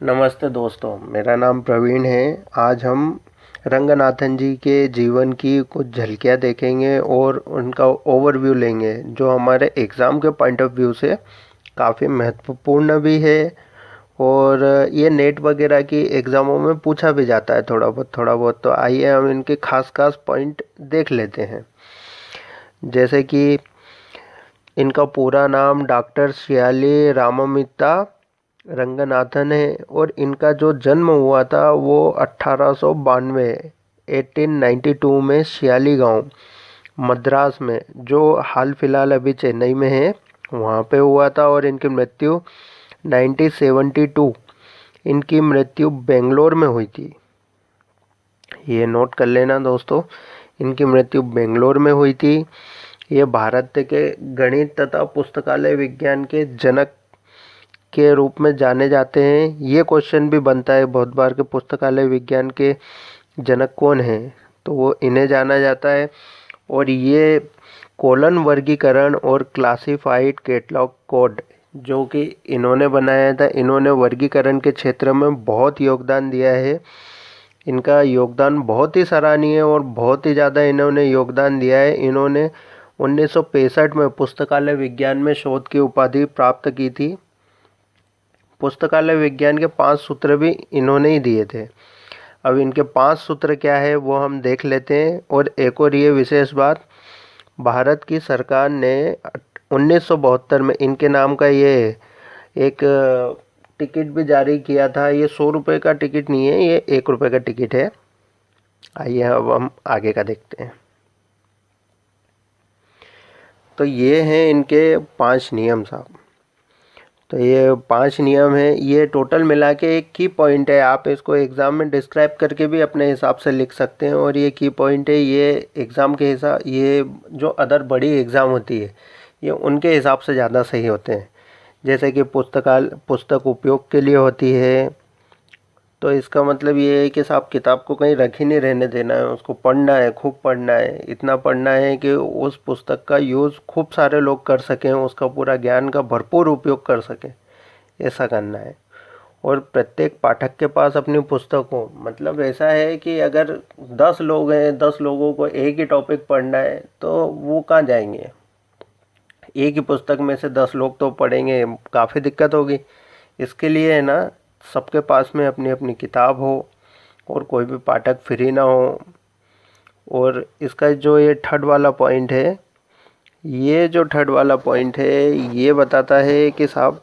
नमस्ते दोस्तों, मेरा नाम प्रवीण है। आज हम रंगनाथन जी के जीवन की कुछ झलकियाँ देखेंगे और उनका ओवरव्यू लेंगे, जो हमारे एग्ज़ाम के पॉइंट ऑफ व्यू से काफ़ी महत्वपूर्ण भी है। और ये नेट वगैरह की एग्ज़ामों में पूछा भी जाता है थोड़ा बहुत। तो आइए हम इनके खास खास पॉइंट देख लेते हैं। जैसे कि इनका पूरा नाम डॉक्टर सियाली रामामिता रंगनाथन है और इनका जो जन्म हुआ था वो 1892 1892 में सियाली गांव मद्रास में, जो हाल फिलहाल अभी चेन्नई में है, वहाँ पे हुआ था। और इनकी मृत्यु 1972 इनकी मृत्यु बेंगलोर में हुई थी। ये नोट कर लेना दोस्तों, इनकी मृत्यु बेंगलोर में हुई थी। ये भारत के गणित तथा पुस्तकालय विज्ञान के जनक के रूप में जाने जाते हैं। ये क्वेश्चन भी बनता है बहुत बार कि पुस्तकालय विज्ञान के जनक कौन हैं, तो वो इन्हें जाना जाता है। और ये कोलन वर्गीकरण और क्लासिफाइड कैटलॉग कोड जो कि इन्होंने बनाया था, इन्होंने वर्गीकरण के क्षेत्र में बहुत योगदान दिया है। इनका योगदान बहुत ही सराहनीय है और बहुत ही ज़्यादा इन्होंने योगदान दिया है। इन्होंने 1965 में पुस्तकालय विज्ञान में शोध की उपाधि प्राप्त की थी। पुस्तकालय विज्ञान के 5 सूत्र भी इन्होंने ही दिए थे। अब इनके 5 सूत्र क्या है वो हम देख लेते हैं। और एक और ये विशेष बात, भारत की सरकार ने 1972 में इनके नाम का ये एक टिकट भी जारी किया था। ये 100 रुपये का टिकट नहीं है, ये 1 रुपये का टिकट है। आइए अब हम आगे का देखते हैं। तो ये हैं इनके 5 नियम साहब। तो ये 5 नियम है, ये टोटल मिला के एक की पॉइंट है। आप इसको एग्ज़ाम में डिस्क्राइब करके भी अपने हिसाब से लिख सकते हैं। और ये की पॉइंट है, ये एग्ज़ाम के हिसाब, ये जो अदर बड़ी एग्ज़ाम होती है ये उनके हिसाब से ज़्यादा सही होते हैं। जैसे कि पुस्तक उपयोग के लिए होती है, तो इसका मतलब ये है कि साहब किताब को कहीं रख ही नहीं रहने देना है, उसको पढ़ना है, खूब पढ़ना है। इतना पढ़ना है कि उस पुस्तक का यूज़ खूब सारे लोग कर सकें, उसका पूरा ज्ञान का भरपूर उपयोग कर सकें, ऐसा करना है। और प्रत्येक पाठक के पास अपनी पुस्तक हो, मतलब ऐसा है कि अगर 10 लोग हैं, 10 लोगों को एक ही टॉपिक पढ़ना है तो वो कहाँ जाएंगे। एक ही पुस्तक में से 10 लोग तो पढ़ेंगे, काफ़ी दिक्कत होगी। इसके लिए है ना, सबके पास में अपनी अपनी किताब हो और कोई भी पाठक फ्री ना हो। और इसका जो ये थर्ड वाला पॉइंट है, ये जो थर्ड वाला पॉइंट है ये बताता है कि साहब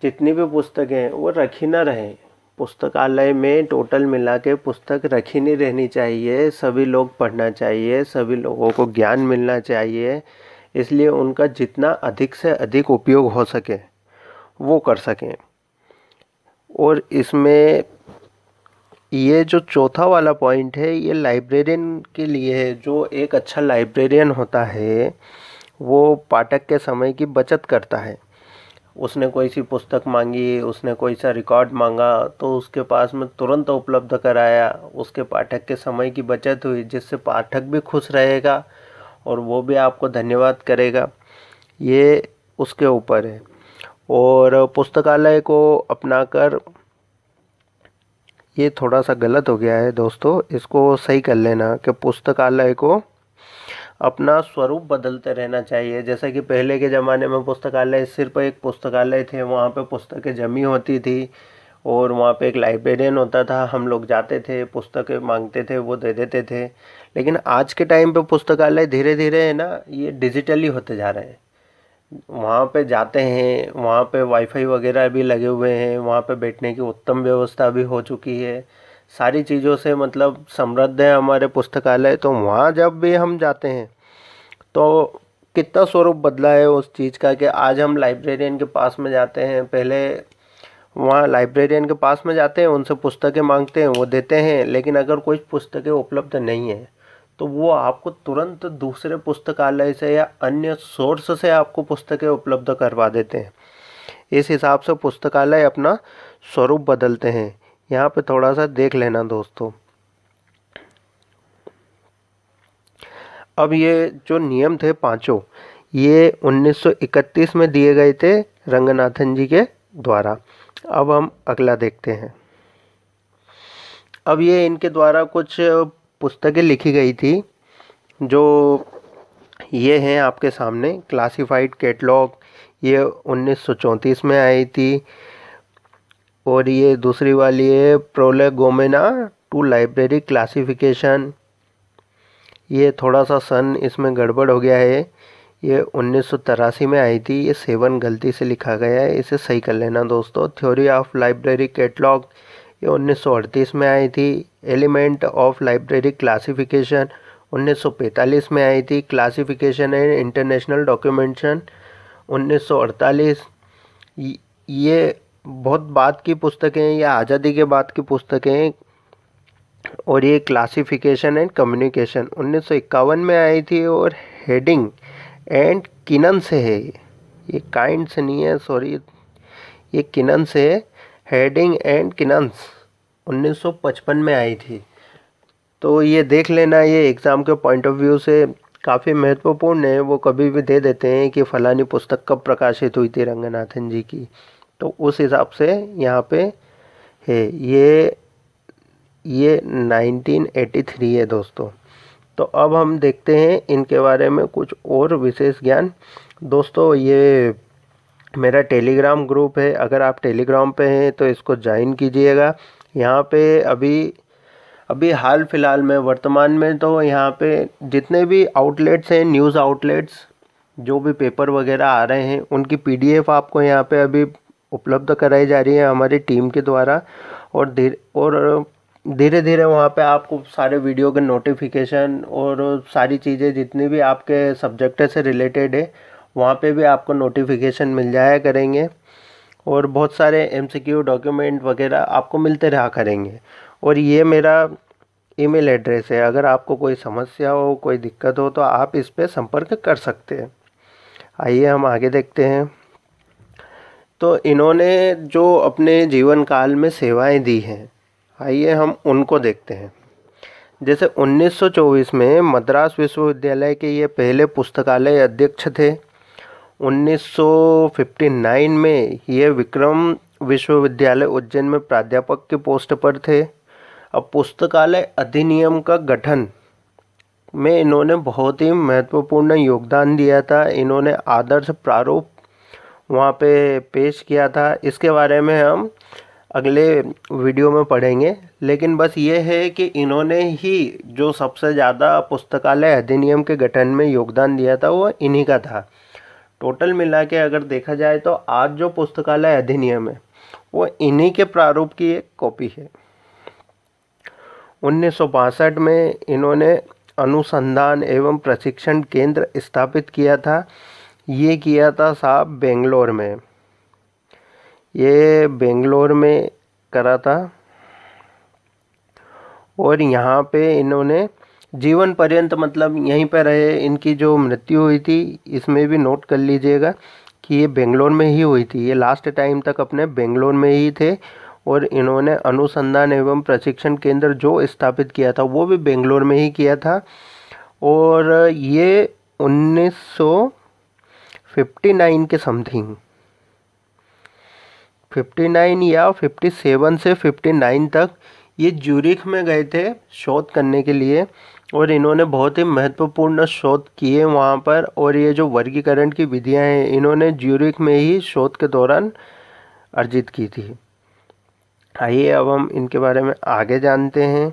जितनी भी पुस्तकें हैं वो रखी ना रहें। पुस्तकालय में टोटल मिला के पुस्तक रखी नहीं रहनी चाहिए, सभी लोग पढ़ना चाहिए, सभी लोगों को ज्ञान मिलना चाहिए। इसलिए उनका जितना अधिक से अधिक उपयोग हो सके वो कर सकें। और इसमें ये जो चौथा वाला पॉइंट है ये लाइब्रेरियन के लिए है। जो एक अच्छा लाइब्रेरियन होता है वो पाठक के समय की बचत करता है। उसने कोई सी पुस्तक मांगी, उसने कोई सा रिकॉर्ड मांगा, तो उसके पास में तुरंत उपलब्ध कराया, उसके पाठक के समय की बचत हुई, जिससे पाठक भी खुश रहेगा और वो भी आपको धन्यवाद करेगा। ये उसके ऊपर है। और पुस्तकालय को अपनाकर, ये थोड़ा सा गलत हो गया है दोस्तों, इसको सही कर लेना कि पुस्तकालय को अपना स्वरूप बदलते रहना चाहिए। जैसे कि पहले के ज़माने में पुस्तकालय सिर्फ एक पुस्तकालय थे, वहाँ पे पुस्तकें जमी होती थी और वहाँ पे एक लाइब्रेरियन होता था। हम लोग जाते थे, पुस्तकें मांगते थे, वो दे देते थे। लेकिन आज के टाइम पे पुस्तकालय धीरे धीरे है ना, ये डिजिटली होते जा रहे हैं। वहाँ पे जाते हैं, वहाँ पे वाईफाई वगैरह भी लगे हुए हैं, वहाँ पे बैठने की उत्तम व्यवस्था भी हो चुकी है। सारी चीज़ों से मतलब समृद्ध है हमारे पुस्तकालय। तो वहाँ जब भी हम जाते हैं तो कितना स्वरूप बदला है उस चीज़ का, कि आज हम लाइब्रेरियन के पास में जाते हैं। पहले वहाँ लाइब्रेरियन के पास में जाते हैं, उनसे पुस्तकें मांगते हैं, वो देते हैं। लेकिन अगर कोई पुस्तकें उपलब्ध नहीं है तो वो आपको तुरंत दूसरे पुस्तकालय से या अन्य सोर्स से आपको पुस्तकें उपलब्ध करवा देते हैं। इस हिसाब से पुस्तकालय अपना स्वरूप बदलते हैं। यहाँ पे थोड़ा सा देख लेना दोस्तों। अब ये जो नियम थे पांचों, ये 1931 में दिए गए थे रंगनाथन जी के द्वारा। अब हम अगला देखते हैं। अब ये इनके द्वारा कुछ पुस्तकें लिखी गई थी, जो ये हैं आपके सामने। क्लासिफाइड कैटलॉग, ये 1934 में आई थी। और ये दूसरी वाली है प्रोलेगोमेना टू लाइब्रेरी क्लासिफिकेशन। ये थोड़ा सा सन इसमें गड़बड़ हो गया है, ये 1983 में आई थी। ये 7 गलती से लिखा गया है, इसे सही कर लेना दोस्तों। थ्योरी ऑफ लाइब्रेरी कैटलॉग, ये 1938 में आई थी। एलिमेंट ऑफ लाइब्रेरी क्लासिफिकेशन 1945 में आई थी। Classification and international documentation 1948। ये बहुत बाद की पुस्तकें हैं, या आज़ादी के बाद की पुस्तकें हैं। और ये क्लासिफिकेशन एंड कम्युनिकेशन 1951 में आई थी। और हेडिंग एंड किनन से है, ये काइंड से नहीं है, सॉरी, ये किनन से है। हेडिंग एंड किनन्स 1955 में आई थी। तो ये देख लेना, ये एग्ज़ाम के पॉइंट ऑफ व्यू से काफ़ी महत्वपूर्ण है। वो कभी भी दे देते हैं कि फ़लानी पुस्तक कब प्रकाशित हुई थी रंगनाथन जी की, तो उस हिसाब से यहाँ पे है। ये 1983 है दोस्तों। तो अब हम देखते हैं इनके बारे में कुछ और विशेष ज्ञान। दोस्तों, ये मेरा टेलीग्राम ग्रुप है, अगर आप टेलीग्राम पे हैं तो इसको ज्वाइन कीजिएगा। यहाँ पे अभी हाल फिलहाल में, वर्तमान में तो यहाँ पे जितने भी आउटलेट्स हैं, न्यूज़ आउटलेट्स, जो भी पेपर वगैरह आ रहे हैं, उनकी PDF आपको यहाँ पे अभी उपलब्ध कराई जा रही है हमारी टीम के द्वारा। और धीरे धीरे वहाँ पे आपको सारे वीडियो के नोटिफिकेशन और सारी चीज़ें जितनी भी आपके सब्जेक्ट से रिलेटेड है, वहाँ पे भी आपको नोटिफिकेशन मिल जाया करेंगे। और बहुत सारे MCQ डॉक्यूमेंट वगैरह आपको मिलते रहा करेंगे। और ये मेरा ईमेल एड्रेस है, अगर आपको कोई समस्या हो, कोई दिक्कत हो, तो आप इस पे संपर्क कर सकते हैं। आइए हम आगे देखते हैं। तो इन्होंने जो अपने जीवन काल में सेवाएं दी हैं, आइए हम उनको देखते हैं। जैसे 1924 में मद्रास विश्वविद्यालय के ये पहले पुस्तकालय अध्यक्ष थे। 1959 में ये विक्रम विश्वविद्यालय उज्जैन में प्राध्यापक के पोस्ट पर थे। अब पुस्तकालय अधिनियम का गठन में इन्होंने बहुत ही महत्वपूर्ण योगदान दिया था। इन्होंने आदर्श प्रारूप वहाँ पे पेश किया था। इसके बारे में हम अगले वीडियो में पढ़ेंगे, लेकिन बस ये है कि इन्होंने ही जो सबसे ज़्यादा पुस्तकालय अधिनियम के गठन में योगदान दिया था, वो इन्हीं का था। टोटल मिला के अगर देखा जाए तो आज जो पुस्तकालय अधिनियम है, वो इन्हीं के प्रारूप की एक कॉपी है। 1962 में इन्होंने अनुसंधान एवं प्रशिक्षण केंद्र स्थापित किया था। ये किया था साहब बेंगलोर में, ये बेंगलोर में करा था। और यहाँ पे इन्होंने जीवन पर्यंत, मतलब यहीं पर रहे। इनकी जो मृत्यु हुई थी, इसमें भी नोट कर लीजिएगा कि ये बेंगलोर में ही हुई थी। ये लास्ट टाइम तक अपने बेंगलोर में ही थे। और इन्होंने अनुसंधान एवं प्रशिक्षण केंद्र जो स्थापित किया था, वो भी बेंगलोर में ही किया था। और ये 1959 के समथिंग, 59 या 57 से 59 तक ये ज्यूरिख में गए थे शोध करने के लिए। और इन्होंने बहुत ही महत्वपूर्ण शोध किए वहाँ पर। और ये जो वर्गीकरण की विधियाँ हैं, इन्होंने ज्यूरिख में ही शोध के दौरान अर्जित की थी। आइए अब हम इनके बारे में आगे जानते हैं।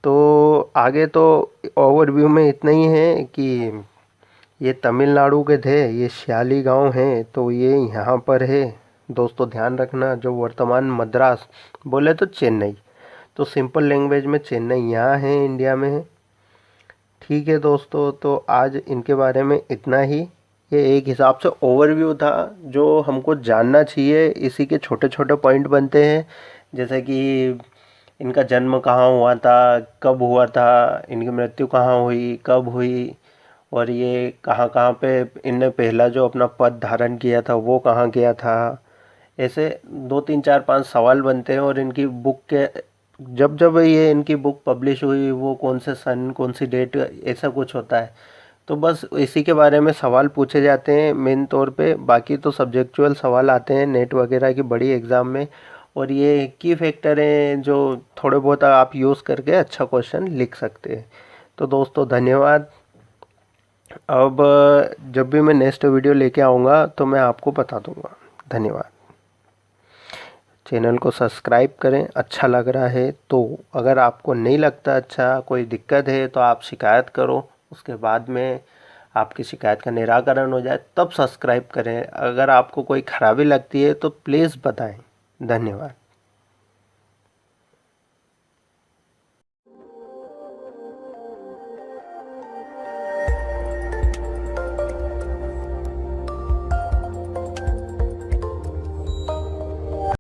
तो आगे तो ओवरव्यू में इतना ही है कि ये तमिलनाडु के थे, ये श्याली गांव है, तो ये यहाँ पर है। दोस्तों ध्यान रखना, जो वर्तमान मद्रास बोले तो चेन्नई, तो सिंपल लैंग्वेज में चेन्नई यहाँ है, इंडिया में है। ठीक है दोस्तों, तो आज इनके बारे में इतना ही। ये एक हिसाब से ओवरव्यू था जो हमको जानना चाहिए। इसी के छोटे छोटे पॉइंट बनते हैं, जैसे कि इनका जन्म कहाँ हुआ था, कब हुआ था, इनकी मृत्यु कहाँ हुई, कब हुई, और ये कहाँ कहाँ पे इनने पहला जो अपना पद धारण किया था वो कहाँ गया था। ऐसे 2 3 4 5 सवाल बनते हैं। और इनकी बुक के जब जब ये इनकी बुक पब्लिश हुई, वो कौन से सन, कौन सी डेट, ऐसा कुछ होता है। तो बस इसी के बारे में सवाल पूछे जाते हैं मेन तौर पे। बाकी तो सब्जेक्चुअल सवाल आते हैं नेट वगैरह की बड़ी एग्ज़ाम में, और ये की फैक्टर हैं जो थोड़े बहुत आप यूज़ करके अच्छा क्वेश्चन लिख सकते हैं। तो दोस्तों धन्यवाद। अब जब भी मैं नेक्स्ट वीडियो लेके आऊँगा तो मैं आपको बता दूँगा। धन्यवाद। चैनल को सब्सक्राइब करें अच्छा लग रहा है तो। अगर आपको नहीं लगता अच्छा, कोई दिक्कत है, तो आप शिकायत करो, उसके बाद में आपकी शिकायत का निराकरण हो जाए तब सब्सक्राइब करें। अगर आपको कोई ख़राबी लगती है तो प्लीज़ बताएं। धन्यवाद।